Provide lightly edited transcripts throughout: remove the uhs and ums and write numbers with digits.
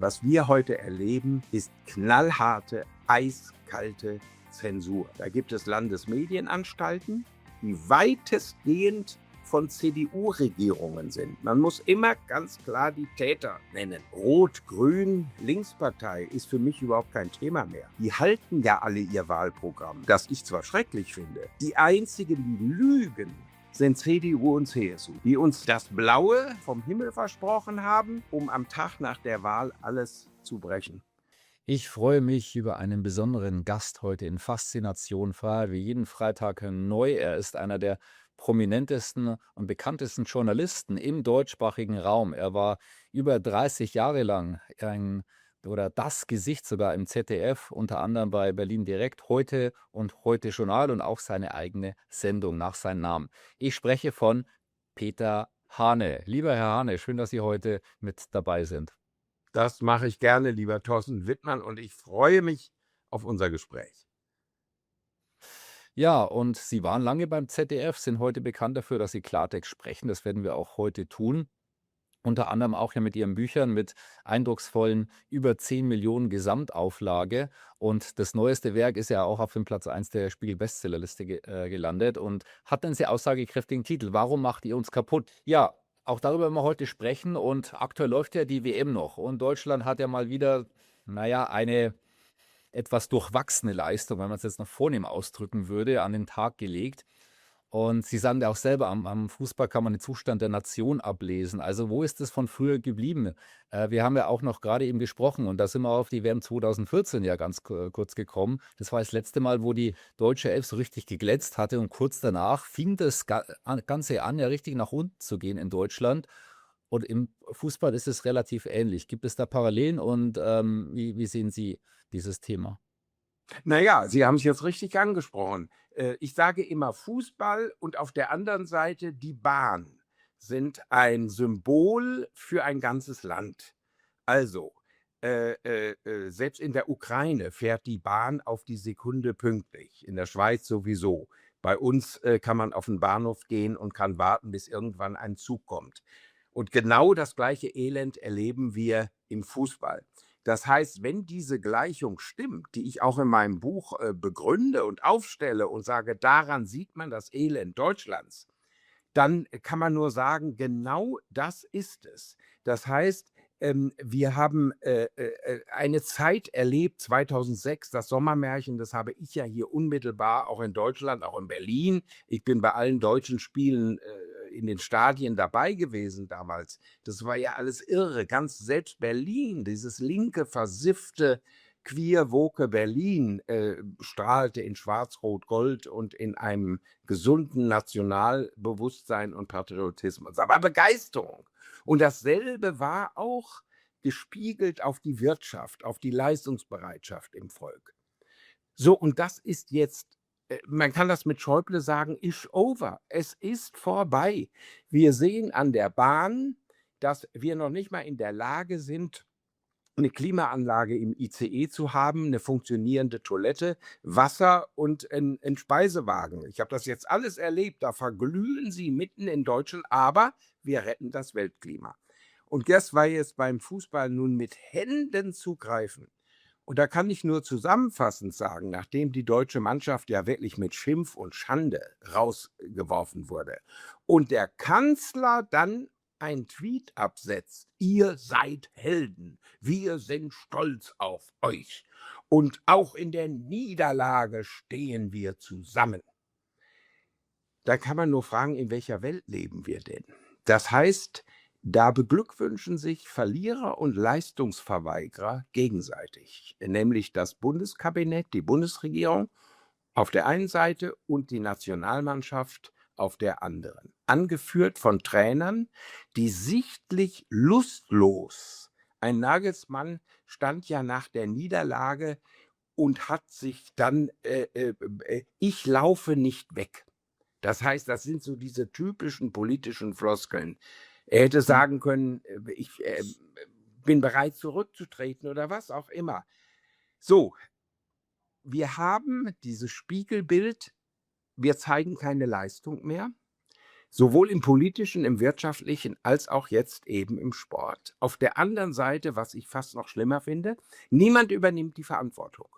Was wir heute erleben, ist knallharte, eiskalte Zensur. Da gibt es Landesmedienanstalten, die weitestgehend von CDU-Regierungen sind. Man muss immer ganz klar die Täter nennen. Rot-Grün, Linkspartei ist für mich überhaupt kein Thema mehr. Die halten ja alle ihr Wahlprogramm, das ich zwar schrecklich finde. Die einzigen, die lügen, sind CDU und CSU, die uns das Blaue vom Himmel versprochen haben, um am Tag nach der Wahl alles zu brechen. Ich freue mich über einen besonderen Gast heute in Faszination Freiheit, wie jeden Freitag neu. Er ist einer der prominentesten und bekanntesten Journalisten im deutschsprachigen Raum. Er war über 30 Jahre lang ein oder das Gesicht sogar im ZDF, unter anderem bei Berlin Direkt, Heute und Heute Journal und auch seine eigene Sendung nach seinem Namen. Ich spreche von Peter Hane. Lieber Herr Hane, schön, dass Sie heute mit dabei sind. Das mache ich gerne, lieber Thorsten Wittmann, und ich freue mich auf unser Gespräch. Ja, und Sie waren lange beim ZDF, sind heute bekannt dafür, dass Sie Klartext sprechen. Das werden wir auch heute tun. Unter anderem auch ja mit Ihren Büchern mit eindrucksvollen über 10 Millionen Gesamtauflage. Und das neueste Werk ist ja auch auf dem Platz 1 der Spiegel-Bestsellerliste gelandet und hat einen sehr aussagekräftigen Titel. Warum macht ihr uns kaputt? Ja, auch darüber werden wir heute sprechen. Und aktuell läuft ja die WM noch. Und Deutschland hat ja mal wieder, naja, eine etwas durchwachsene Leistung, wenn man es jetzt noch vornehm ausdrücken würde, an den Tag gelegt. Und Sie sagen ja auch selber, am Fußball kann man den Zustand der Nation ablesen. Also wo ist es von früher geblieben? Wir haben ja auch noch gerade eben gesprochen und da sind wir auf die WM 2014 ja ganz kurz gekommen. Das war das letzte Mal, wo die deutsche Elf so richtig geglänzt hatte und kurz danach fing das Ganze an, ja richtig nach unten zu gehen in Deutschland. Und im Fußball ist es relativ ähnlich. Gibt es da Parallelen und wie sehen Sie dieses Thema? Na ja, Sie haben es jetzt richtig angesprochen. Ich sage immer Fußball und auf der anderen Seite die Bahn sind ein Symbol für ein ganzes Land. Also, selbst in der Ukraine fährt die Bahn auf die Sekunde pünktlich, in der Schweiz sowieso. Bei uns, kann man auf 'n Bahnhof gehen und kann warten, bis irgendwann ein Zug kommt. Und genau das gleiche Elend erleben wir im Fußball. Das heißt, wenn diese Gleichung stimmt, die ich auch in meinem Buch, begründe und aufstelle und sage: „Daran sieht man das Elend Deutschlands“, dann kann man nur sagen, genau das ist es. Das heißt, wir haben, eine Zeit erlebt, 2006, das Sommermärchen, das habe ich ja hier unmittelbar auch in Deutschland, auch in Berlin. Ich bin bei allen deutschen Spielen, in den Stadien dabei gewesen damals. Das war ja alles irre. Ganz selbst Berlin, dieses linke, versiffte, queer-woke Berlin, strahlte in Schwarz-Rot-Gold und in einem gesunden Nationalbewusstsein und Patriotismus, aber Begeisterung. Und dasselbe war auch gespiegelt auf die Wirtschaft, auf die Leistungsbereitschaft im Volk. So, und das ist jetzt man kann das mit Schäuble sagen, ist over. Es ist vorbei. Wir sehen an der Bahn, dass wir noch nicht mal in der Lage sind, eine Klimaanlage im ICE zu haben, eine funktionierende Toilette, Wasser und 'n Speisewagen. Ich habe das jetzt alles erlebt, da verglühen sie mitten in Deutschland, aber wir retten das Weltklima. Und das war jetzt beim Fußball nun mit Händen zu greifen. Und da kann ich nur zusammenfassend sagen, nachdem die deutsche Mannschaft ja wirklich mit Schimpf und Schande rausgeworfen wurde und der Kanzler dann ein Tweet absetzt: „Ihr seid Helden. Wir sind stolz auf euch. Und auch in der Niederlage stehen wir zusammen.“ Da kann man nur fragen, in welcher Welt leben wir denn? Das heißt, da beglückwünschen sich Verlierer und Leistungsverweigerer gegenseitig, nämlich das Bundeskabinett, die Bundesregierung auf der einen Seite und die Nationalmannschaft auf der anderen. Angeführt von Trainern, die sichtlich lustlos, ein Nagelsmann stand ja nach der Niederlage und hat sich dann „Ich laufe nicht weg“. Das heißt, das sind so diese typischen politischen Floskeln. Er hätte sagen können, „Ich, bin bereit zurückzutreten“ oder was auch immer. So, wir haben dieses Spiegelbild, wir zeigen keine Leistung mehr. Sowohl im politischen, im wirtschaftlichen als auch jetzt eben im Sport. Auf der anderen Seite, was ich fast noch schlimmer finde, niemand übernimmt die Verantwortung.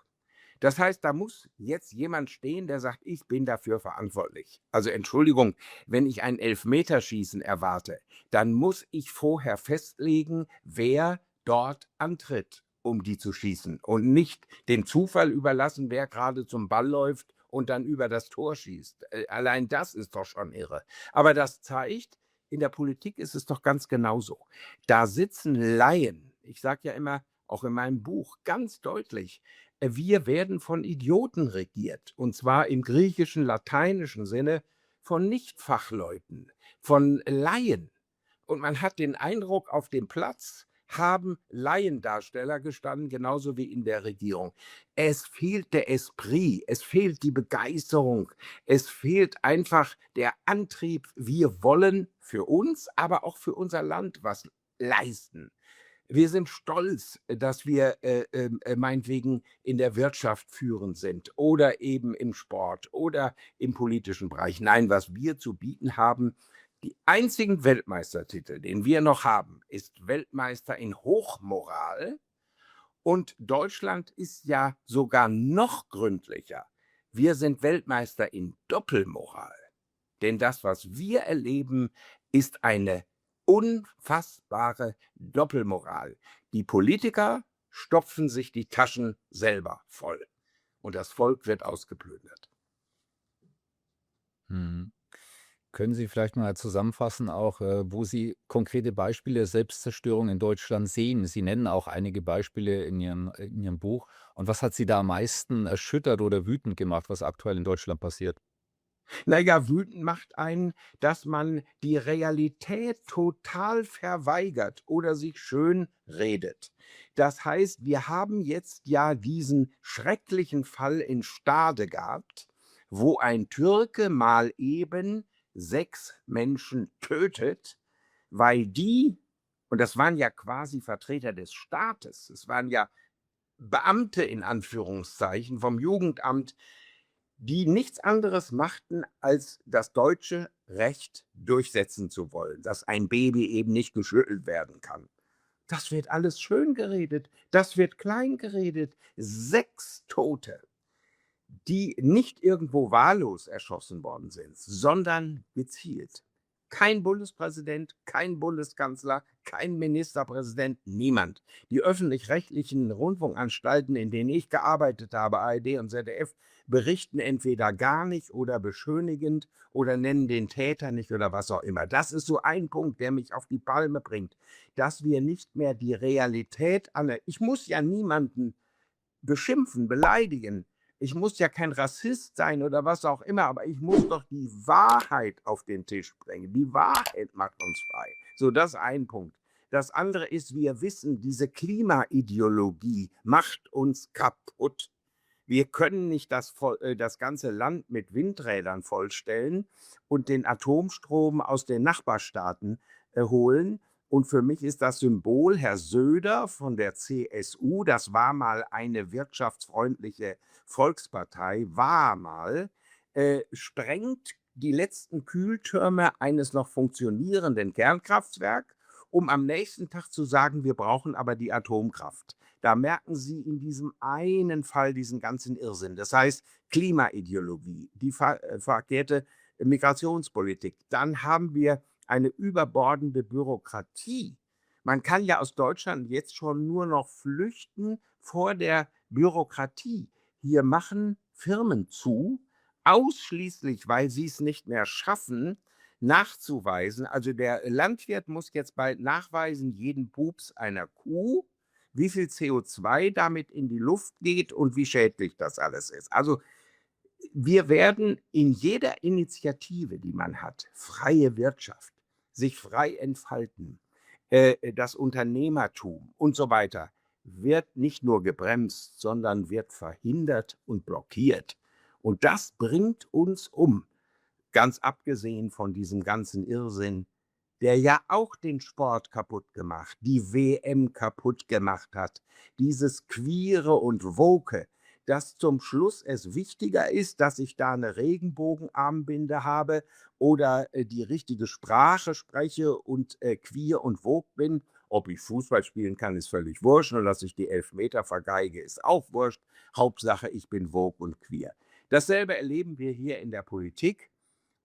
Das heißt, da muss jetzt jemand stehen, der sagt: „Ich bin dafür verantwortlich.“ Also, Entschuldigung, wenn ich ein Elfmeterschießen erwarte, dann muss ich vorher festlegen, wer dort antritt, um die zu schießen und nicht dem Zufall überlassen, wer gerade zum Ball läuft und dann über das Tor schießt. Allein das ist doch schon irre. Aber das zeigt, in der Politik ist es doch ganz genauso. Da sitzen Laien. Ich sage ja immer, auch in meinem Buch ganz deutlich: Wir werden von Idioten regiert, und zwar im griechischen, lateinischen Sinne von Nichtfachleuten, von Laien. Und man hat den Eindruck, auf dem Platz haben Laiendarsteller gestanden, genauso wie in der Regierung. Es fehlt der Esprit, es fehlt die Begeisterung, es fehlt einfach der Antrieb. Wir wollen für uns, aber auch für unser Land was leisten. Wir sind stolz, dass wir, meinetwegen in der Wirtschaft führend sind oder eben im Sport oder im politischen Bereich. Nein, was wir zu bieten haben, die einzigen Weltmeistertitel, den wir noch haben, ist Weltmeister in Hochmoral, und Deutschland ist ja sogar noch gründlicher. Wir sind Weltmeister in Doppelmoral. Denn das, was wir erleben, ist eine unfassbare Doppelmoral. Die Politiker stopfen sich die Taschen selber voll und das Volk wird ausgeplündert. Mhm. Können Sie vielleicht mal zusammenfassen auch, wo Sie konkrete Beispiele der Selbstzerstörung in Deutschland sehen? Sie nennen auch einige Beispiele in Ihrem Buch. Und was hat Sie da am meisten erschüttert oder wütend gemacht, was aktuell in Deutschland passiert? Na ja, wütend macht einen, dass man die Realität total verweigert oder sich schön redet. Das heißt, wir haben jetzt ja diesen schrecklichen Fall in Stade gehabt, wo ein Türke mal eben 6 Menschen tötet, weil die, und das waren ja quasi Vertreter des Staates, es waren ja Beamte in Anführungszeichen vom Jugendamt, die nichts anderes machten, als das deutsche Recht durchsetzen zu wollen, dass ein Baby eben nicht geschüttelt werden kann. Das wird alles schön geredet, das wird klein geredet. 6 Tote, die nicht irgendwo wahllos erschossen worden sind, sondern gezielt. Kein Bundespräsident, kein Bundeskanzler, kein Ministerpräsident, niemand. Die öffentlich-rechtlichen Rundfunkanstalten, in denen ich gearbeitet habe, ARD und ZDF, berichten entweder gar nicht oder beschönigend oder nennen den Täter nicht oder was auch immer. Das ist so ein Punkt, der mich auf die Palme bringt, dass wir nicht mehr die Realität ich muss ja niemanden beschimpfen, beleidigen. Ich muss ja kein Rassist sein oder was auch immer, aber ich muss doch die Wahrheit auf den Tisch bringen. Die Wahrheit macht uns frei. So, das ist ein Punkt. Das andere ist, wir wissen, diese Klimaideologie macht uns kaputt. Wir können nicht das ganze Land mit Windrädern vollstellen und den Atomstrom aus den Nachbarstaaten holen. Und für mich ist das Symbol Herr Söder von der CSU, das war mal eine wirtschaftsfreundliche Volkspartei, war mal, sprengt die letzten Kühltürme eines noch funktionierenden Kernkraftwerks, um am nächsten Tag zu sagen, wir brauchen aber die Atomkraft. Da merken Sie in diesem einen Fall diesen ganzen Irrsinn. Das heißt, Klimaideologie, die verkehrte Migrationspolitik. Dann haben wir eine überbordende Bürokratie. Man kann ja aus Deutschland jetzt schon nur noch flüchten vor der Bürokratie. Hier machen Firmen zu, ausschließlich, weil sie es nicht mehr schaffen, nachzuweisen. Also der Landwirt muss jetzt bald nachweisen, jeden Pups einer Kuh, wie viel CO2 damit in die Luft geht und wie schädlich das alles ist. Also wir werden in jeder Initiative, die man hat, freie Wirtschaft, sich frei entfalten, das Unternehmertum und so weiter, wird nicht nur gebremst, sondern wird verhindert und blockiert. Und das bringt uns um, ganz abgesehen von diesem ganzen Irrsinn, der ja auch den Sport kaputt gemacht, die WM kaputt gemacht hat, dieses Queere und Woke. dass zum Schluss es wichtiger ist, dass ich da eine Regenbogenarmbinde habe oder, die richtige Sprache spreche und, queer und woke bin. Ob ich Fußball spielen kann, ist völlig wurscht und dass ich die Elfmeter vergeige, ist auch wurscht. Hauptsache, ich bin woke und queer. Dasselbe erleben wir hier in der Politik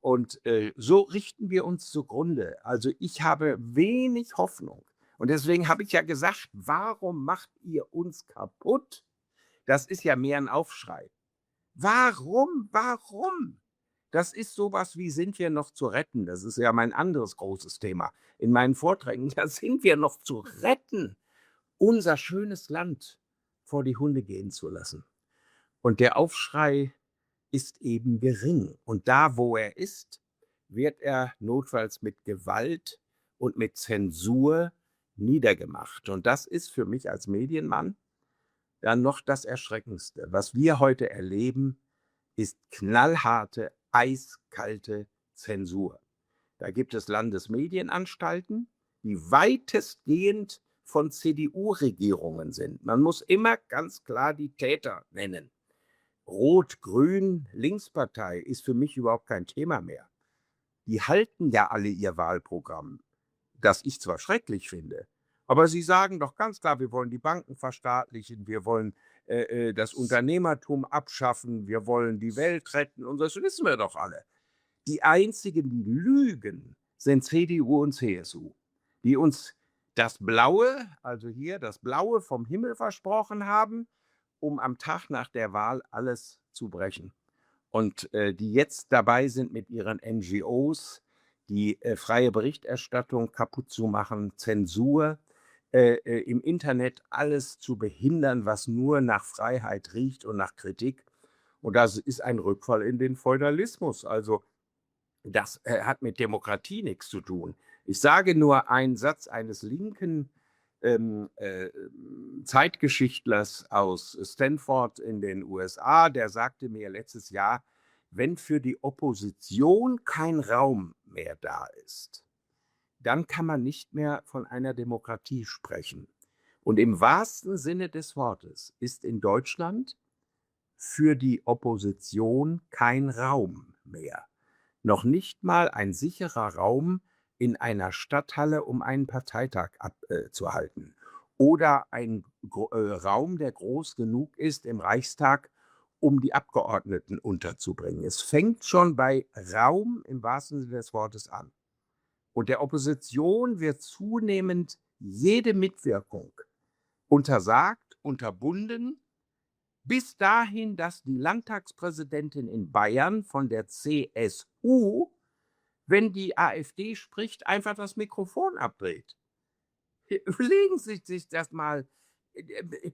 und, so richten wir uns zugrunde. Also, ich habe wenig Hoffnung und deswegen habe ich ja gesagt: „Warum macht ihr uns kaputt?“ Das ist ja mehr 'n Aufschrei. Warum? Warum? Das ist so was wie: „Sind wir noch zu retten?“ Das ist ja mein anderes großes Thema in meinen Vorträgen. Ja, sind wir noch zu retten, unser schönes Land vor die Hunde gehen zu lassen? Und der Aufschrei ist eben gering. Und da, wo er ist, wird er notfalls mit Gewalt und mit Zensur niedergemacht. Und das ist für mich als Medienmann dann noch das Erschreckendste. Was wir heute erleben, ist knallharte, eiskalte Zensur. Da gibt es Landesmedienanstalten, die weitestgehend von CDU-Regierungen sind. Man muss immer ganz klar die Täter nennen. Rot-Grün, Linkspartei ist für mich überhaupt kein Thema mehr. Die halten ja alle ihr Wahlprogramm, das ich zwar schrecklich finde, aber sie sagen doch ganz klar: „Wir wollen die Banken verstaatlichen, wir wollen, das Unternehmertum abschaffen, wir wollen die Welt retten“ und das wissen wir doch alle. Die einzigen, die lügen, sind CDU und CSU, die uns das Blaue, also hier das Blaue vom Himmel versprochen haben, um am Tag nach der Wahl alles zu brechen. Und, die jetzt dabei sind, mit ihren NGOs die, freie Berichterstattung kaputt zu machen, Zensur, im Internet alles zu behindern, was nur nach Freiheit riecht und nach Kritik. Und das ist ein Rückfall in den Feudalismus. Also, das, hat mit Demokratie nichts zu tun. Ich sage nur einen Satz eines linken, Zeitgeschichtlers aus Stanford in den USA, der sagte mir letztes Jahr: „Wenn für die Opposition kein Raum mehr da ist, dann kann man nicht mehr von einer Demokratie sprechen.“ Und im wahrsten Sinne des Wortes ist in Deutschland für die Opposition kein Raum mehr. Noch nicht mal ein sicherer Raum in einer Stadthalle, um einen Parteitag abzuhalten. Oder ein Raum, der groß genug ist im Reichstag, um die Abgeordneten unterzubringen. Es fängt schon bei Raum im wahrsten Sinne des Wortes an. Und der Opposition wird zunehmend jede Mitwirkung untersagt, unterbunden, bis dahin, dass die Landtagspräsidentin in Bayern von der CSU, wenn die AfD spricht, einfach das Mikrofon abdreht. Überlegen Sie sich das mal.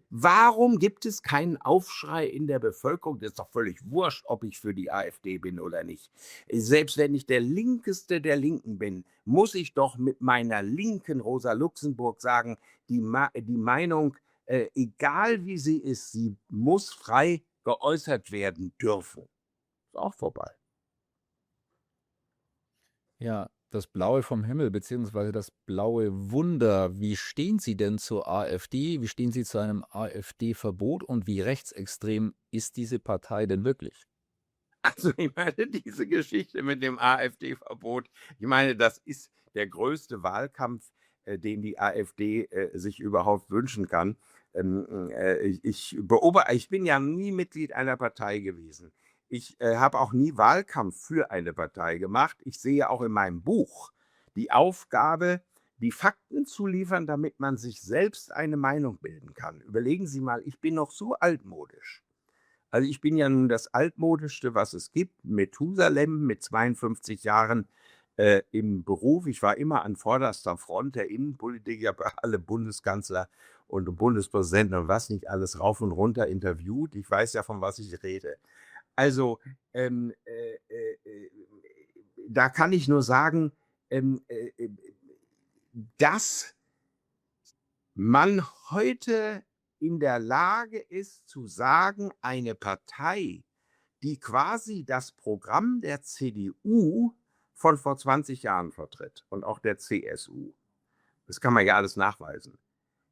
Warum gibt es keinen Aufschrei in der Bevölkerung? Das ist doch völlig wurscht, ob ich für die AfD bin oder nicht. Selbst wenn ich der Linkeste der Linken bin, muss ich doch mit meiner linken Rosa Luxemburg sagen, die Meinung, egal wie sie ist, sie muss frei geäußert werden dürfen. Ist auch vorbei. Ja, das Blaue vom Himmel beziehungsweise das blaue Wunder. Wie stehen Sie denn zur AfD? Wie stehen Sie zu einem AfD-Verbot und wie rechtsextrem ist diese Partei denn wirklich? Also, ich meine, diese Geschichte mit dem AfD-Verbot, ich meine, das ist der größte Wahlkampf, den die AfD, sich überhaupt wünschen kann. Ich bin ja nie Mitglied einer Partei gewesen. Ich, habe auch nie Wahlkampf für eine Partei gemacht. Ich sehe auch in meinem Buch die Aufgabe, die Fakten zu liefern, damit man sich selbst eine Meinung bilden kann. Überlegen Sie mal, ich bin noch so altmodisch. Also, ich bin ja nun das Altmodischste, was es gibt, Methusalem mit 52 Jahren, im Beruf. Ich war immer an vorderster Front der Innenpolitik. Ich habe alle Bundeskanzler und Bundespräsidenten und was nicht alles rauf und runter interviewt. Ich weiß ja, von was ich rede. Also, ähm, äh, äh, äh, da kann ich nur sagen, ähm, dass man heute in der Lage ist zu sagen, eine Partei, die quasi das Programm der CDU von vor 20 Jahren vertritt und auch der CSU. Das kann man ja alles nachweisen.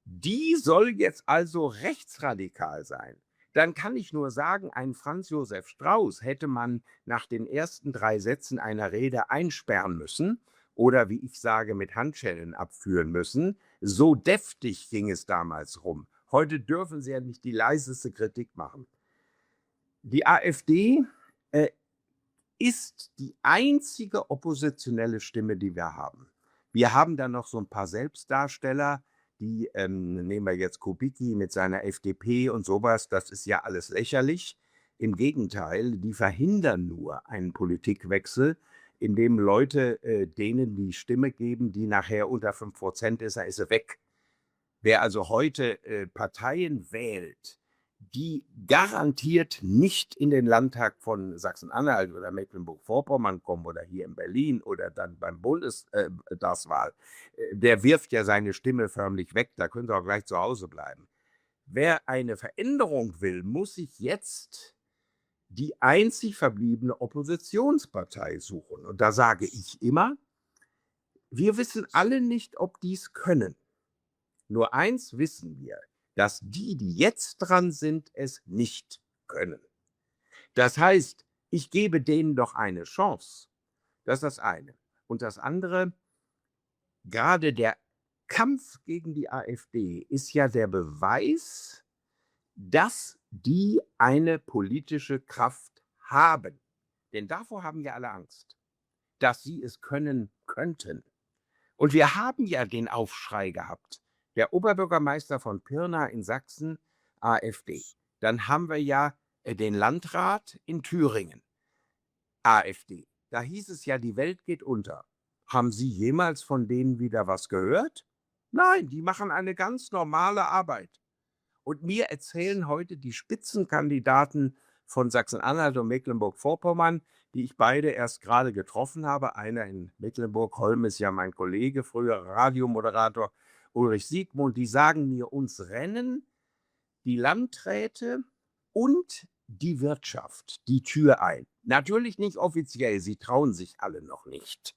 Die soll jetzt also rechtsradikal sein. dann kann ich nur sagen, einen Franz Josef Strauß hätte man nach den ersten 3 Sätzen einer Rede einsperren müssen oder, wie ich sage, mit Handschellen abführen müssen. So deftig ging es damals rum. Heute dürfen sie ja nicht die leiseste Kritik machen. Die AfD ist die einzige oppositionelle Stimme, die wir haben. Wir haben dann noch so ein paar Selbstdarsteller, die nehmen wir jetzt Kubicki mit seiner FDP und sowas. Das ist ja alles lächerlich. Im Gegenteil, die verhindern nur einen Politikwechsel, indem Leute denen die Stimme geben, die nachher unter 5% ist, dann ist sie weg. Wer also heute Parteien wählt, die garantiert nicht in den Landtag von Sachsen-Anhalt oder Mecklenburg-Vorpommern kommen oder hier in Berlin oder dann beim Bundestagswahl, der wirft ja seine Stimme förmlich weg, da können Sie auch gleich zu Hause bleiben. Wer eine Veränderung will, muss sich jetzt die einzig verbliebene Oppositionspartei suchen. Und da sage ich immer, wir wissen alle nicht, ob die es können. Nur eins wissen wir, dass die jetzt dran sind, es nicht können. Das heißt, ich gebe denen doch eine Chance. Das ist das eine. Und das andere, gerade der Kampf gegen die AfD ist ja der Beweis, dass die eine politische Kraft haben. Denn davor haben ja alle Angst, dass sie es können könnten. Und wir haben ja den Aufschrei gehabt. Der Oberbürgermeister von Pirna in Sachsen, AfD. Dann haben wir ja den Landrat in Thüringen, AfD. Da hieß es ja, die Welt geht unter. Haben Sie jemals von denen wieder was gehört? Nein, die machen eine ganz normale Arbeit. Und mir erzählen heute die Spitzenkandidaten von Sachsen-Anhalt und Mecklenburg-Vorpommern, die ich beide erst gerade getroffen habe. Einer in Mecklenburg-Holm ist ja mein Kollege, früher Radiomoderator Ulrich Siegmund. Die sagen mir, uns rennen die Landräte und die Wirtschaft die Tür ein. Natürlich nicht offiziell, sie trauen sich alle noch nicht.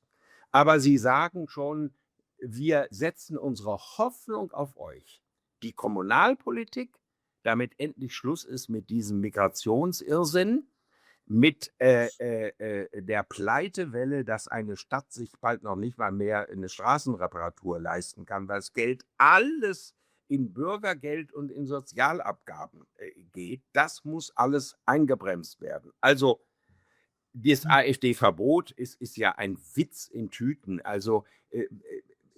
Aber sie sagen schon, wir setzen unsere Hoffnung auf euch. Die Kommunalpolitik, damit endlich Schluss ist mit diesem Migrationsirrsinn, mit der Pleitewelle, dass eine Stadt sich bald noch nicht mal mehr eine Straßenreparatur leisten kann, weil das Geld alles in Bürgergeld und in Sozialabgaben geht. Das muss alles eingebremst werden. Also das AfD-Verbot ist ja ein Witz in Tüten. Also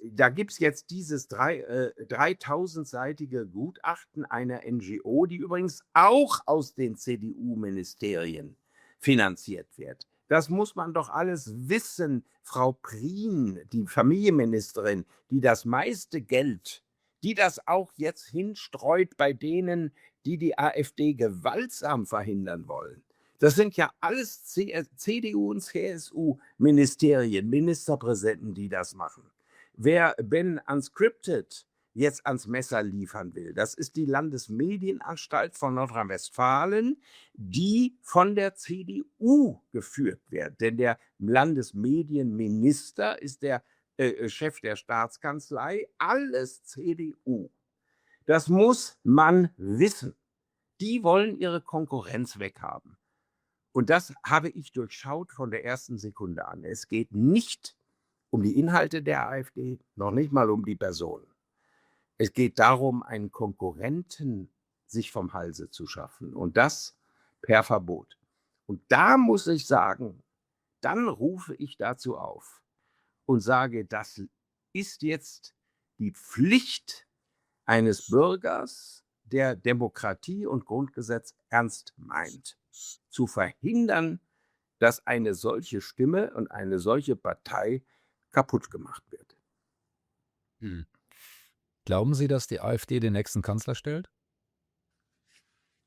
da gibt es jetzt dieses 3000-seitige Gutachten einer NGO, die übrigens auch aus den CDU-Ministerien finanziert wird. Das muss man doch alles wissen. Frau Prien, die Familienministerin, die das meiste Geld, die das auch jetzt hinstreut bei denen, die die AfD gewaltsam verhindern wollen. Das sind ja alles CDU- und CSU-Ministerien, Ministerpräsidenten, die das machen. Wer Ben Unscripted jetzt ans Messer liefern will, das ist die Landesmedienanstalt von Nordrhein-Westfalen, die von der CDU geführt wird. Denn der Landesmedienminister ist der Chef der Staatskanzlei, alles CDU. Das muss man wissen. Die wollen ihre Konkurrenz weghaben. Und das habe ich durchschaut von der ersten Sekunde an. Es geht nicht um die Inhalte der AfD, noch nicht mal um die Personen. Es geht darum, einen Konkurrenten sich vom Halse zu schaffen und das per Verbot. Und da muss ich sagen, dann rufe ich dazu auf und sage, das ist jetzt die Pflicht eines Bürgers, der Demokratie und Grundgesetz ernst meint, zu verhindern, dass eine solche Stimme und eine solche Partei kaputt gemacht wird. Hm. Glauben Sie, dass die AfD den nächsten Kanzler stellt?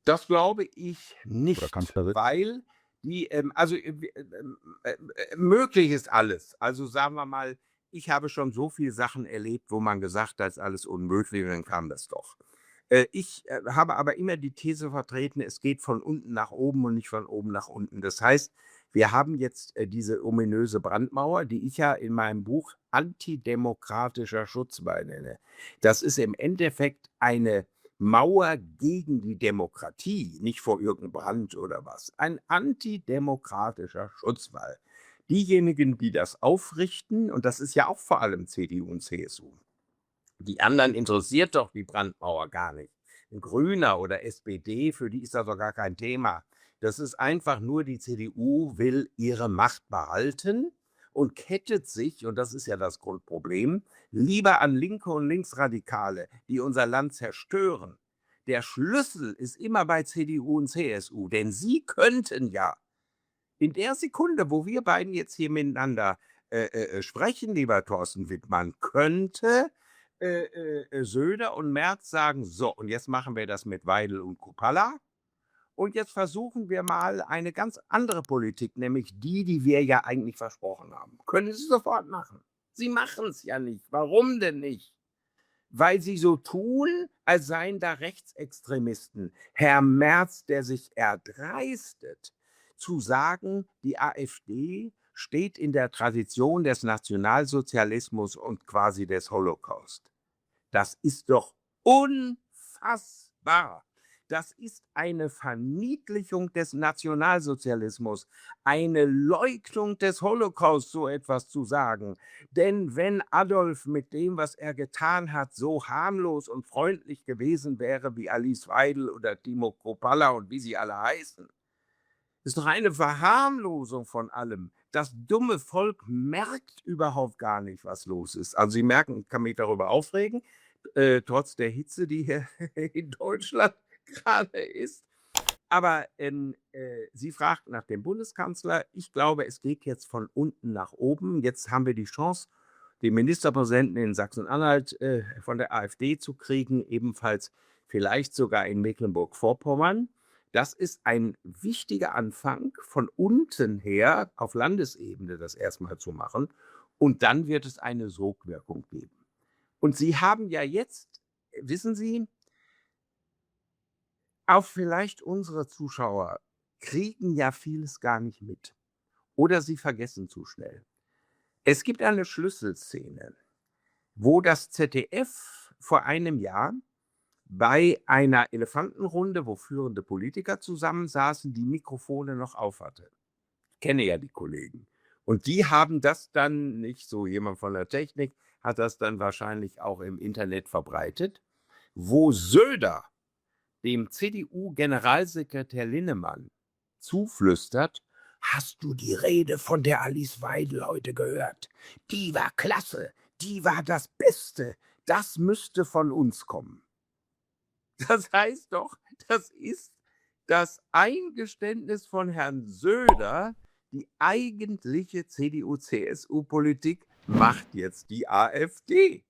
Das glaube ich Oder nicht, Kanzlerin? weil die, möglich ist alles. Also sagen wir mal, ich habe schon so viele Sachen erlebt, wo man gesagt hat, das ist alles unmöglich und dann kam das doch. Ich habe aber immer die These vertreten, es geht von unten nach oben und nicht von oben nach unten. Das heißt, wir haben jetzt diese ominöse Brandmauer, die ich ja in meinem Buch antidemokratischer Schutzwall nenne. Das ist im Endeffekt eine Mauer gegen die Demokratie, nicht vor irgendeinem Brand oder was. Ein antidemokratischer Schutzwall. Diejenigen, die das aufrichten, und das ist ja auch vor allem CDU und CSU, die anderen interessiert doch die Brandmauer gar nicht. Ein Grüner oder SPD, für die ist das doch gar kein Thema. Das ist einfach nur, die CDU will ihre Macht behalten und kettet sich, und das ist ja das Grundproblem, lieber an Linke und Linksradikale, die unser Land zerstören. Der Schlüssel ist immer bei CDU und CSU, denn sie könnten ja in der Sekunde, wo wir beiden jetzt hier miteinander sprechen, lieber Thorsten Wittmann, könnte Söder und Merz sagen: So, und jetzt machen wir das mit Weidel und Kupala. Und jetzt versuchen wir mal eine ganz andere Politik, nämlich die, die wir ja eigentlich versprochen haben. Können Sie sofort machen. Sie machen es ja nicht. Warum denn nicht? Weil sie so tun, als seien da Rechtsextremisten. Herr Merz, der sich erdreistet, zu sagen, die AfD steht in der Tradition des Nationalsozialismus und quasi des Holocaust. Das ist doch unfassbar. Das ist eine Verniedlichung des Nationalsozialismus, eine Leugnung des Holocaust, so etwas zu sagen. Denn wenn Adolf mit dem, was er getan hat, so harmlos und freundlich gewesen wäre wie Alice Weidel oder Timo Kropalla und wie sie alle heißen, ist doch eine Verharmlosung von allem. Das dumme Volk merkt überhaupt gar nicht, was los ist. Also Sie merken, ich kann mich darüber aufregen, trotz der Hitze, die hier in Deutschland gerade ist. Aber Sie fragt nach dem Bundeskanzler. Ich glaube, es geht jetzt von unten nach oben. Jetzt haben wir die Chance, den Ministerpräsidenten in Sachsen-Anhalt von der AfD zu kriegen, ebenfalls vielleicht sogar in Mecklenburg-Vorpommern. Das ist ein wichtiger Anfang, von unten her auf Landesebene das erstmal zu machen. Und dann wird es eine Sogwirkung geben. Und Sie haben ja jetzt, wissen Sie, auch vielleicht unsere Zuschauer kriegen ja vieles gar nicht mit oder sie vergessen zu schnell. Es gibt eine Schlüsselszene, wo das ZDF vor einem Jahr bei einer Elefantenrunde, wo führende Politiker zusammensaßen, die Mikrofone noch aufhatte. Ich kenne ja die Kollegen. Und die haben das dann, nicht so jemand von der Technik, hat das dann wahrscheinlich auch im Internet verbreitet, wo Söder dem CDU-Generalsekretär Linnemann zuflüstert: Hast du die Rede von der Alice Weidel heute gehört? Die war klasse, die war das Beste, das müsste von uns kommen. Das heißt doch, das ist das Eingeständnis von Herrn Söder, die eigentliche CDU-CSU-Politik macht jetzt die AfD.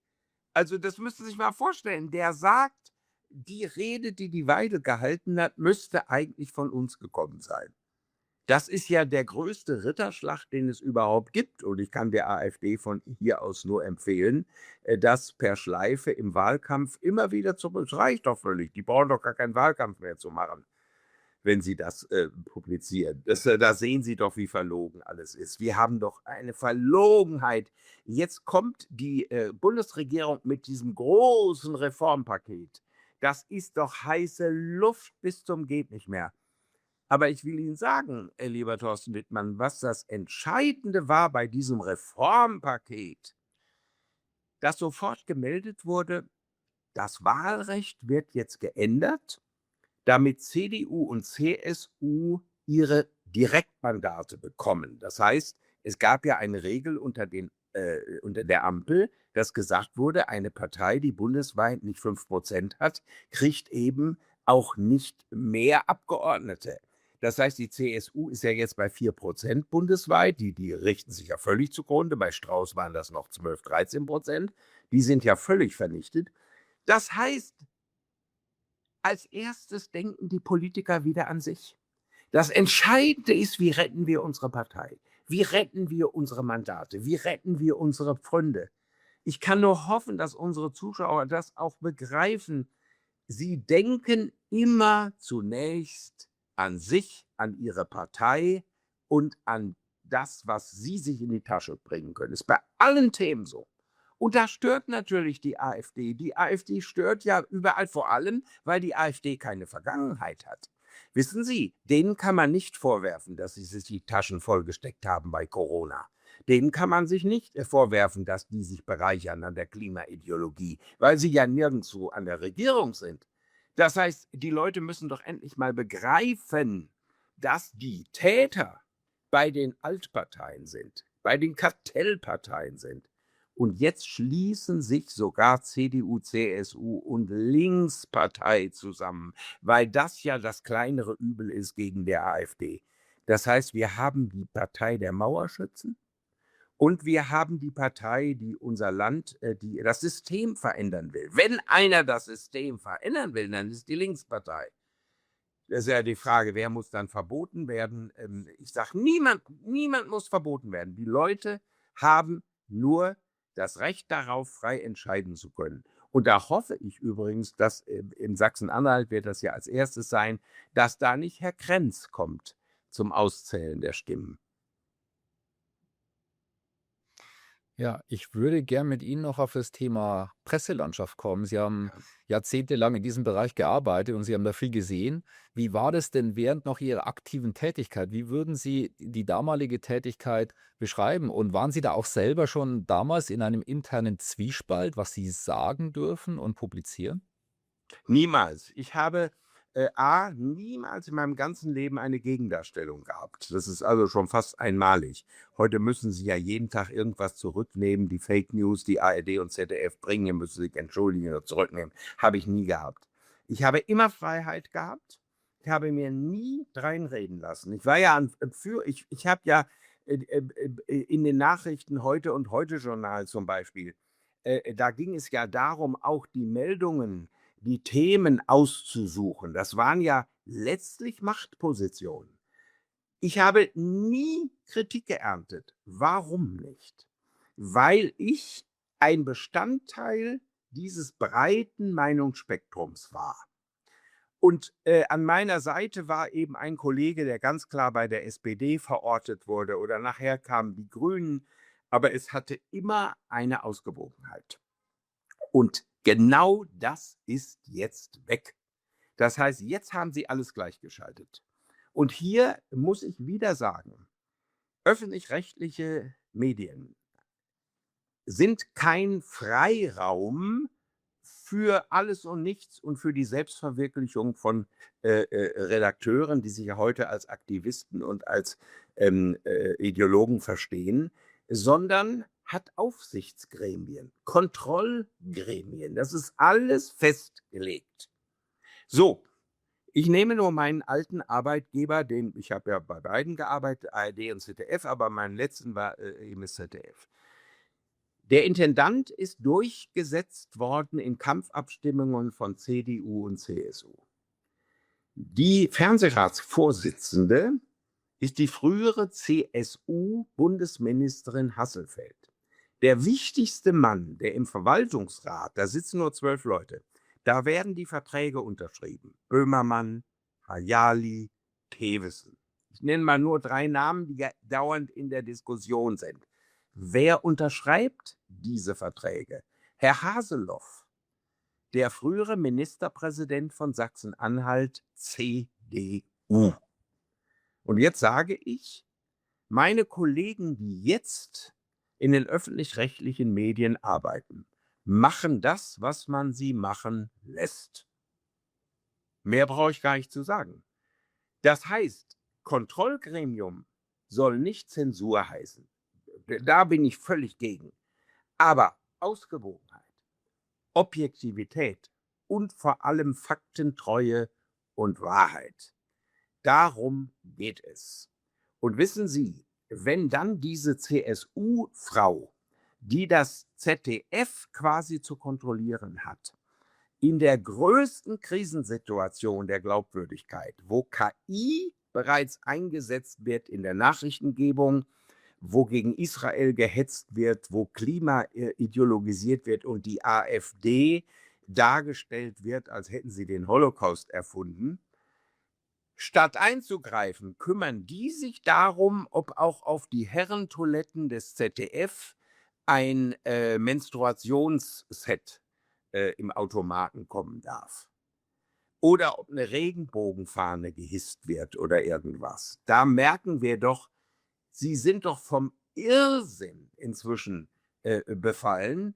Also das müssen Sie sich mal vorstellen. Der sagt, die Rede, die die Weidel gehalten hat, müsste eigentlich von uns gekommen sein. Das ist ja der größte Ritterschlag, den es überhaupt gibt. Und ich kann der AfD von hier aus nur empfehlen, das per Schleife im Wahlkampf immer wieder zu. Es reicht doch völlig. Die brauchen doch gar keinen Wahlkampf mehr zu machen, wenn sie das publizieren. Da sehen Sie doch, wie verlogen alles ist. Wir haben doch eine Verlogenheit. Jetzt kommt die Bundesregierung mit diesem großen Reformpaket. Das ist doch heiße Luft bis zum geht nicht mehr. Aber ich will Ihnen sagen, lieber Thorsten Wittmann, was das Entscheidende war bei diesem Reformpaket, das sofort gemeldet wurde: Das Wahlrecht wird jetzt geändert, damit CDU und CSU ihre Direktmandate bekommen. Das heißt, es gab ja eine Regel unter der Ampel, dass gesagt wurde, eine Partei, die bundesweit nicht 5% hat, kriegt eben auch nicht mehr Abgeordnete. Das heißt, die CSU ist ja jetzt bei 4% bundesweit. Die richten sich ja völlig zugrunde. Bei Strauß waren das noch 12, 13%. Die sind ja völlig vernichtet. Das heißt, als erstes denken die Politiker wieder an sich. Das Entscheidende ist, wie retten wir unsere Partei? Wie retten wir unsere Mandate? Wie retten wir unsere Pfründe? Ich kann nur hoffen, dass unsere Zuschauer das auch begreifen. Sie denken immer zunächst an sich, an ihre Partei und an das, was sie sich in die Tasche bringen können. Ist bei allen Themen so. Und das stört natürlich die AfD. Die AfD stört ja überall, vor allem, weil die AfD keine Vergangenheit hat. Wissen Sie, denen kann man nicht vorwerfen, dass sie sich die Taschen vollgesteckt haben bei Corona. Denen kann man sich nicht vorwerfen, dass die sich bereichern an der Klimaideologie, weil sie ja nirgendwo an der Regierung sind. Das heißt, die Leute müssen doch endlich mal begreifen, dass die Täter bei den Altparteien sind, bei den Kartellparteien sind. Und jetzt schließen sich sogar CDU, CSU und Linkspartei zusammen, weil das ja das kleinere Übel ist gegen der AfD. Das heißt, wir haben die Partei der Mauerschützen und wir haben die Partei, die unser Land, die das System verändern will. Wenn einer das System verändern will, dann ist die Linkspartei. Das ist ja die Frage, wer muss dann verboten werden? Ich sage, niemand muss verboten werden. Die Leute haben nur das Recht darauf, frei entscheiden zu können. Und da hoffe ich übrigens, dass in Sachsen-Anhalt wird das ja als erstes sein, dass da nicht Herr Krenz kommt zum Auszählen der Stimmen. Ja, ich würde gern mit Ihnen noch auf das Thema Presselandschaft kommen. Sie haben Ja. jahrzehntelang in diesem Bereich gearbeitet und Sie haben da viel gesehen. Wie war das denn während noch Ihrer aktiven Tätigkeit? Wie würden Sie die damalige Tätigkeit beschreiben? Und waren Sie da auch selber schon damals in einem internen Zwiespalt, was Sie sagen dürfen und publizieren? Niemals. Ich habe niemals in meinem ganzen Leben eine Gegendarstellung gehabt. Das ist also schon fast einmalig. Heute müssen Sie ja jeden Tag irgendwas zurücknehmen, die Fake News, die ARD und ZDF bringen, müssen sich entschuldigen oder zurücknehmen. Habe ich nie gehabt. Ich habe immer Freiheit gehabt. Ich habe mir nie dreinreden lassen. Ich war ja ich habe ja in den Nachrichten Heute und Heute-Journal zum Beispiel, da ging es ja darum, auch die Meldungen, die Themen auszusuchen. Das waren ja letztlich Machtpositionen. Ich habe nie Kritik geerntet. Warum nicht? Weil ich ein Bestandteil dieses breiten Meinungsspektrums war. Und an meiner Seite war eben ein Kollege, der ganz klar bei der SPD verortet wurde, oder nachher kamen die Grünen, aber es hatte immer eine Ausgewogenheit. Und genau das ist jetzt weg. Das heißt, jetzt haben sie alles gleichgeschaltet. Und hier muss ich wieder sagen, öffentlich-rechtliche Medien sind kein Freiraum für alles und nichts und für die Selbstverwirklichung von Redakteuren, die sich ja heute als Aktivisten und als Ideologen verstehen, sondern hat Aufsichtsgremien, Kontrollgremien. Das ist alles festgelegt. So, ich nehme nur meinen alten Arbeitgeber, ich habe ja bei beiden gearbeitet, ARD und ZDF, aber meinen letzten war eben das ZDF. Der Intendant ist durchgesetzt worden in Kampfabstimmungen von CDU und CSU. Die Fernsehratsvorsitzende ist die frühere CSU-Bundesministerin Hasselfeld. Der wichtigste Mann, der im Verwaltungsrat, da sitzen nur 12 Leute, da werden die Verträge unterschrieben. Böhmermann, Hayali, Tewissen. Ich nenne mal nur 3 Namen, die dauernd in der Diskussion sind. Wer unterschreibt diese Verträge? Herr Haseloff, der frühere Ministerpräsident von Sachsen-Anhalt, CDU. Und jetzt sage ich, meine Kollegen, die jetzt in den öffentlich-rechtlichen Medien arbeiten, machen das, was man sie machen lässt. Mehr brauche ich gar nicht zu sagen. Das heißt, Kontrollgremium soll nicht Zensur heißen. Da bin ich völlig gegen. Aber Ausgewogenheit, Objektivität und vor allem Faktentreue und Wahrheit. Darum geht es. Und wissen Sie, wenn dann diese CSU-Frau, die das ZDF quasi zu kontrollieren hat, in der größten Krisensituation der Glaubwürdigkeit, wo KI bereits eingesetzt wird in der Nachrichtengebung, wo gegen Israel gehetzt wird, wo Klima ideologisiert wird und die AfD dargestellt wird, als hätten sie den Holocaust erfunden. Statt einzugreifen, kümmern die sich darum, ob auch auf die Herrentoiletten des ZDF ein Menstruationsset im Automaten kommen darf. Oder ob eine Regenbogenfahne gehisst wird oder irgendwas. Da merken wir doch, sie sind doch vom Irrsinn inzwischen befallen.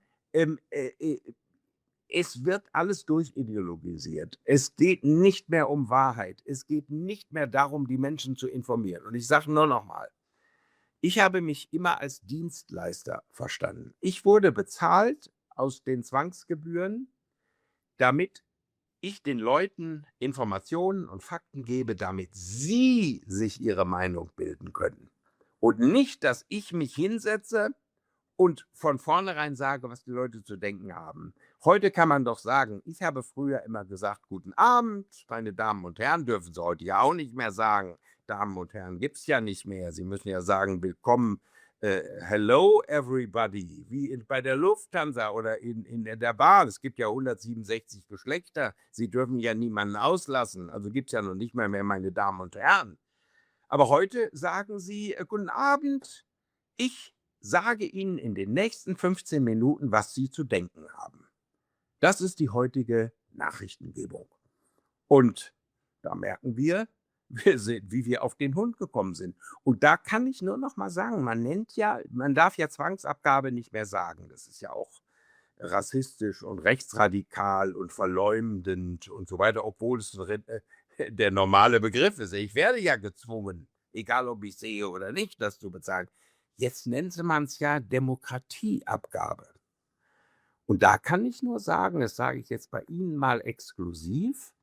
Es wird alles durchideologisiert. Es geht nicht mehr um Wahrheit. Es geht nicht mehr darum, die Menschen zu informieren. Und ich sage nur noch mal, ich habe mich immer als Dienstleister verstanden. Ich wurde bezahlt aus den Zwangsgebühren, damit ich den Leuten Informationen und Fakten gebe, damit sie sich ihre Meinung bilden können. Und nicht, dass ich mich hinsetze und von vornherein sage, was die Leute zu denken haben. Heute kann man doch sagen, ich habe früher immer gesagt, guten Abend, meine Damen und Herren, dürfen Sie heute ja auch nicht mehr sagen. Damen und Herren gibt es ja nicht mehr. Sie müssen ja sagen, willkommen, hello everybody, wie bei der Lufthansa oder in der Bahn. Es gibt ja 167 Geschlechter. Sie dürfen ja niemanden auslassen. Also gibt es ja noch nicht mehr meine Damen und Herren. Aber heute sagen Sie, guten Abend, ich sage Ihnen in den nächsten 15 Minuten, was Sie zu denken haben. Das ist die heutige Nachrichtengebung. Und da merken wir sind, wie wir auf den Hund gekommen sind. Und da kann ich nur noch mal sagen, man darf ja Zwangsabgabe nicht mehr sagen. Das ist ja auch rassistisch und rechtsradikal und verleumdend und so weiter, obwohl es der normale Begriff ist. Ich werde ja gezwungen, egal ob ich sehe oder nicht, das zu bezahlen. Jetzt nennt man es ja Demokratieabgabe. Und da kann ich nur sagen, das sage ich jetzt bei Ihnen mal exklusiv,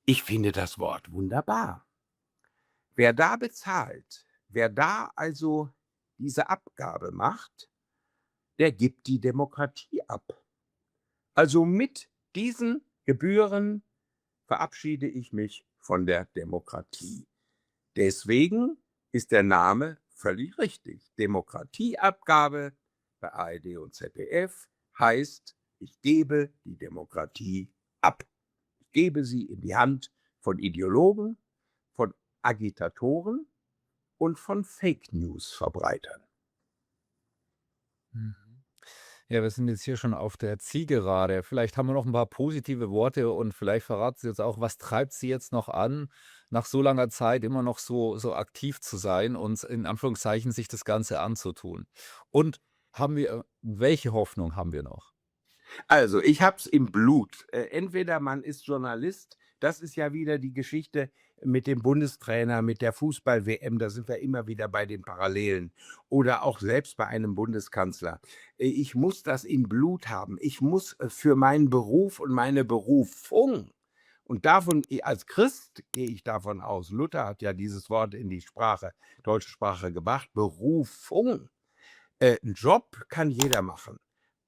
ich finde das Wort wunderbar. Wer da bezahlt, wer da also diese Abgabe macht, der gibt die Demokratie ab. Also mit diesen Gebühren verabschiede ich mich von der Demokratie. Deswegen ist der Name völlig richtig. Demokratieabgabe bei ARD und ZDF heißt, ich gebe die Demokratie ab. Ich gebe sie in die Hand von Ideologen, von Agitatoren und von Fake-News-Verbreitern. Mhm. Ja, wir sind jetzt hier schon auf der Zielgerade. Vielleicht haben wir noch ein paar positive Worte und vielleicht verraten Sie uns auch, was treibt Sie jetzt noch an, nach so langer Zeit immer noch so aktiv zu sein und in Anführungszeichen sich das Ganze anzutun? Und welche Hoffnung haben wir noch? Also, ich habe es im Blut. Entweder man ist Journalist, das ist ja wieder die Geschichte mit dem Bundestrainer, mit der Fußball-WM, da sind wir immer wieder bei den Parallelen. Oder auch selbst bei einem Bundeskanzler. Ich muss das im Blut haben. Ich muss für meinen Beruf und meine Berufung, und davon, als Christ gehe ich davon aus, Luther hat ja dieses Wort in die deutsche Sprache gebracht, Berufung. 'N Job kann jeder machen,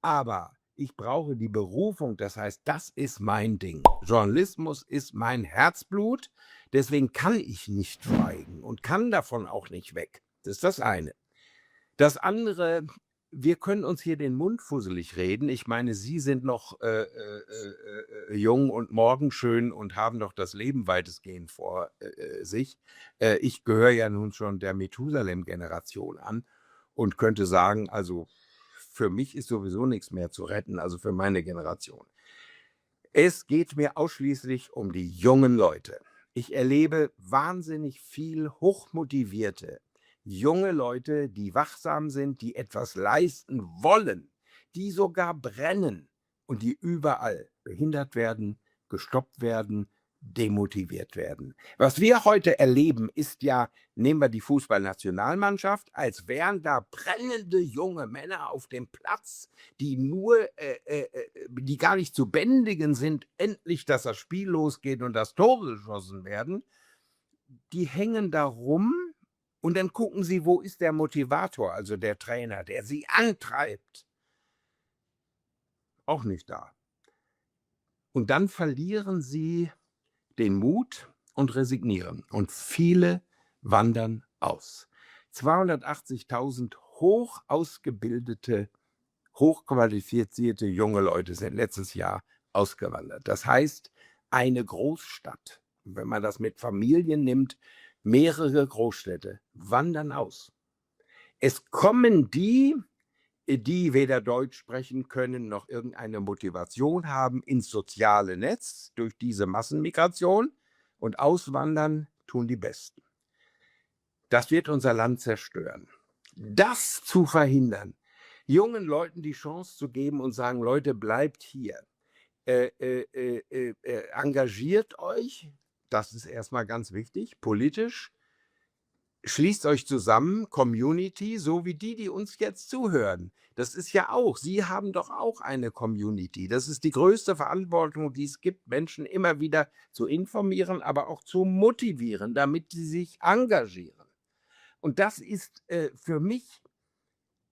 aber ich brauche die Berufung, das heißt, das ist mein Ding. Journalismus ist mein Herzblut, deswegen kann ich nicht schweigen und kann davon auch nicht weg. Das ist das eine. Das andere, wir können uns hier den Mund fusselig reden. Ich meine, Sie sind noch jung und morgenschön und haben noch das Leben weitestgehend vor sich. Ich gehöre ja nun schon der Methusalem-Generation an und könnte sagen, also für mich ist sowieso nichts mehr zu retten, also für meine Generation. Es geht mir ausschließlich um die jungen Leute. Ich erlebe wahnsinnig viel hochmotivierte, junge Leute, die wachsam sind, die etwas leisten wollen, die sogar brennen und die überall behindert werden, gestoppt werden, demotiviert werden. Was wir heute erleben, ist ja, nehmen wir die Fußballnationalmannschaft, als wären da brennende junge Männer auf dem Platz, die gar nicht zu bändigen sind, endlich, dass das Spiel losgeht und dass Tore geschossen werden. Die hängen da rum und dann gucken sie, wo ist der Motivator, also der Trainer, der sie antreibt. Auch nicht da. Und dann verlieren sie den Mut und resignieren. Und viele wandern aus. 280.000 hoch ausgebildete, hochqualifizierte junge Leute sind letztes Jahr ausgewandert. Das heißt, eine Großstadt, wenn man das mit Familien nimmt, mehrere Großstädte wandern aus. Es kommen die die weder Deutsch sprechen können noch irgendeine Motivation haben, ins soziale Netz durch diese Massenmigration, und auswandern tun die Besten. Das wird unser Land zerstören. Das zu verhindern, jungen Leuten die Chance zu geben und sagen, Leute, bleibt hier, engagiert euch, das ist erstmal ganz wichtig, politisch, schließt euch zusammen, Community, so wie die uns jetzt zuhören. Das ist ja auch, Sie haben doch auch eine Community. Das ist die größte Verantwortung, die es gibt, Menschen immer wieder zu informieren, aber auch zu motivieren, damit sie sich engagieren. Und das ist für mich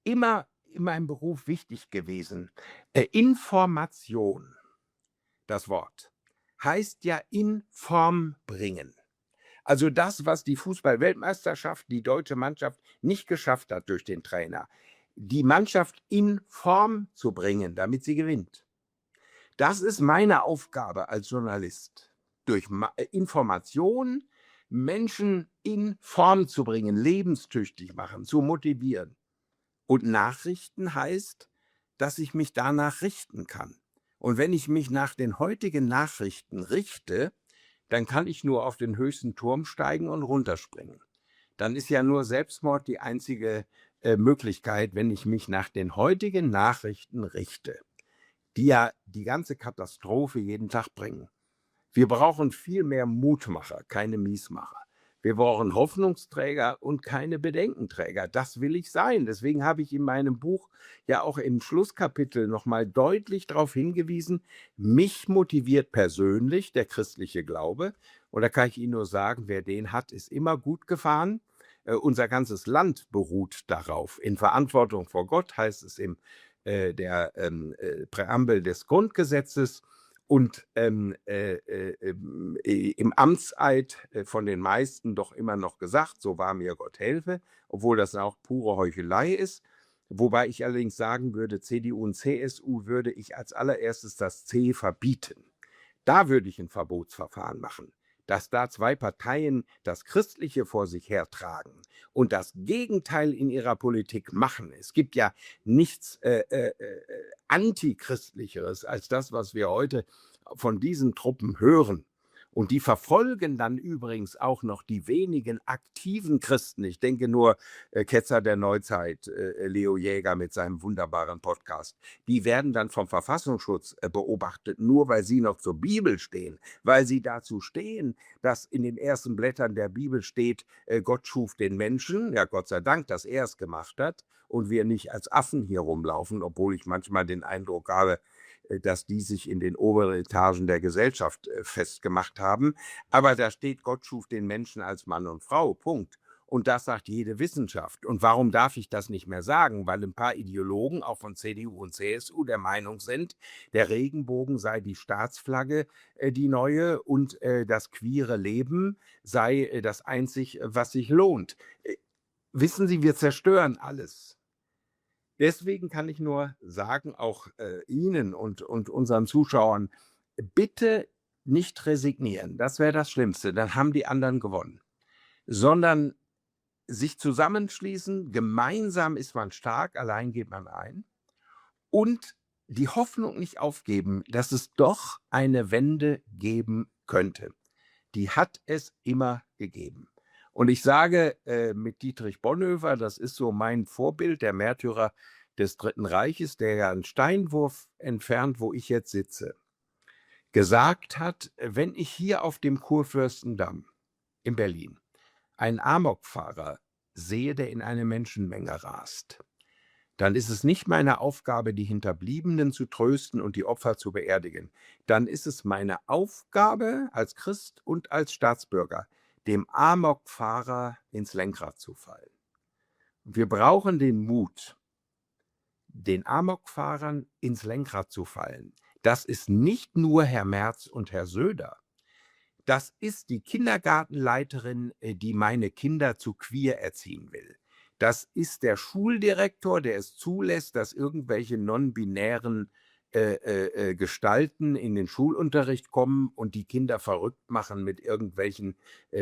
immer in meinem Beruf wichtig gewesen. Information, das Wort, heißt ja in Form bringen. Also das, was die Fußball-Weltmeisterschaft, die deutsche Mannschaft nicht geschafft hat durch den Trainer, die Mannschaft in Form zu bringen, damit sie gewinnt. Das ist meine Aufgabe als Journalist, durch Information Menschen in Form zu bringen, lebenstüchtig machen, zu motivieren. Und Nachrichten heißt, dass ich mich danach richten kann. Und wenn ich mich nach den heutigen Nachrichten richte, dann kann ich nur auf den höchsten Turm steigen und runterspringen. Dann ist ja nur Selbstmord die einzige Möglichkeit, wenn ich mich nach den heutigen Nachrichten richte, die ja die ganze Katastrophe jeden Tag bringen. Wir brauchen viel mehr Mutmacher, keine Miesmacher. Wir brauchen Hoffnungsträger und keine Bedenkenträger. Das will ich sein. Deswegen habe ich in meinem Buch ja auch im Schlusskapitel nochmal deutlich darauf hingewiesen, mich motiviert persönlich der christliche Glaube. Und da kann ich Ihnen nur sagen, wer den hat, ist immer gut gefahren. Unser ganzes Land beruht darauf. In Verantwortung vor Gott heißt es der Präambel des Grundgesetzes. Und im Amtseid von den meisten doch immer noch gesagt, so wahr mir Gott helfe, obwohl das auch pure Heuchelei ist. Wobei ich allerdings sagen würde, CDU und CSU würde ich als allererstes das C verbieten. Da würde ich ein Verbotsverfahren machen, dass da zwei Parteien das Christliche vor sich hertragen und das Gegenteil in ihrer Politik machen. Es gibt ja nichts Antichristlicheres als das, was wir heute von diesen Truppen hören. Und die verfolgen dann übrigens auch noch die wenigen aktiven Christen. Ich denke nur Ketzer der Neuzeit, Leo Jäger mit seinem wunderbaren Podcast. Die werden dann vom Verfassungsschutz beobachtet, nur weil sie noch zur Bibel stehen, weil sie dazu stehen, dass in den ersten Blättern der Bibel steht, Gott schuf den Menschen, ja Gott sei Dank, dass er es gemacht hat und wir nicht als Affen hier rumlaufen, obwohl ich manchmal den Eindruck habe, dass die sich in den oberen Etagen der Gesellschaft festgemacht haben. Aber da steht, Gott schuf den Menschen als Mann und Frau, Punkt. Und das sagt jede Wissenschaft. Und warum darf ich das nicht mehr sagen? Weil ein paar Ideologen, auch von CDU und CSU, der Meinung sind, der Regenbogen sei die Staatsflagge, die neue, und das queere Leben sei das einzig, was sich lohnt. Wissen Sie, wir zerstören alles. Deswegen kann ich nur sagen, auch Ihnen und unseren Zuschauern, bitte nicht resignieren. Das wäre das Schlimmste. Dann haben die anderen gewonnen. Sondern sich zusammenschließen. Gemeinsam ist man stark, allein geht man ein. Und die Hoffnung nicht aufgeben, dass es doch eine Wende geben könnte. Die hat es immer gegeben. Und ich sage mit Dietrich Bonhoeffer, das ist so mein Vorbild, der Märtyrer des Dritten Reiches, der ja einen Steinwurf entfernt, wo ich jetzt sitze, gesagt hat, wenn ich hier auf dem Kurfürstendamm in Berlin einen Amokfahrer sehe, der in eine Menschenmenge rast, dann ist es nicht meine Aufgabe, die Hinterbliebenen zu trösten und die Opfer zu beerdigen. Dann ist es meine Aufgabe als Christ und als Staatsbürger, dem Amokfahrer ins Lenkrad zu fallen. Wir brauchen den Mut, den Amokfahrern ins Lenkrad zu fallen. Das ist nicht nur Herr Merz und Herr Söder. Das ist die Kindergartenleiterin, die meine Kinder zu queer erziehen will. Das ist der Schuldirektor, der es zulässt, dass irgendwelche non-binären gestalten, in den Schulunterricht kommen und die Kinder verrückt machen mit irgendwelchen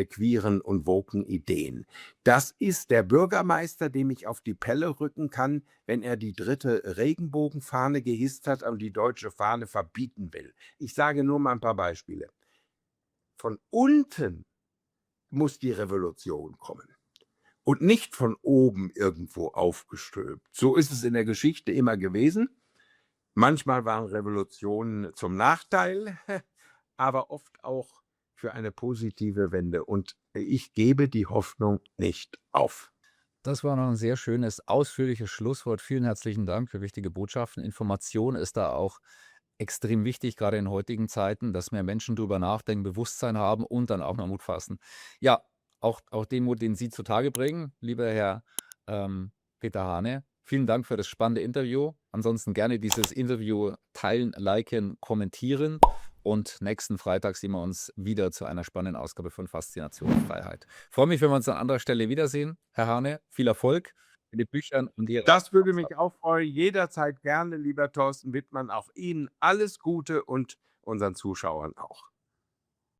queeren und woken Ideen. Das ist der Bürgermeister, dem ich auf die Pelle rücken kann, wenn er die dritte Regenbogenfahne gehisst hat und die deutsche Fahne verbieten will. Ich sage nur mal ein paar Beispiele. Von unten muss die Revolution kommen und nicht von oben irgendwo aufgestülpt. So ist es in der Geschichte immer gewesen. Manchmal waren Revolutionen zum Nachteil, aber oft auch für eine positive Wende. Und ich gebe die Hoffnung nicht auf. Das war noch ein sehr schönes, ausführliches Schlusswort. Vielen herzlichen Dank für wichtige Botschaften. Information ist da auch extrem wichtig, gerade in heutigen Zeiten, dass mehr Menschen drüber nachdenken, Bewusstsein haben und dann auch mal Mut fassen. Ja, auch den Mut, den Sie zutage bringen, lieber Herr Peter Hane. Vielen Dank für das spannende Interview. Ansonsten gerne dieses Interview teilen, liken, kommentieren. Und nächsten Freitag sehen wir uns wieder zu einer spannenden Ausgabe von Faszination und Freiheit. Freue mich, wenn wir uns an anderer Stelle wiedersehen. Herr Hane, viel Erfolg mit den Büchern und Ihrer Das würde mich auch freuen. Jederzeit gerne, lieber Thorsten Wittmann. Auch Ihnen alles Gute und unseren Zuschauern auch.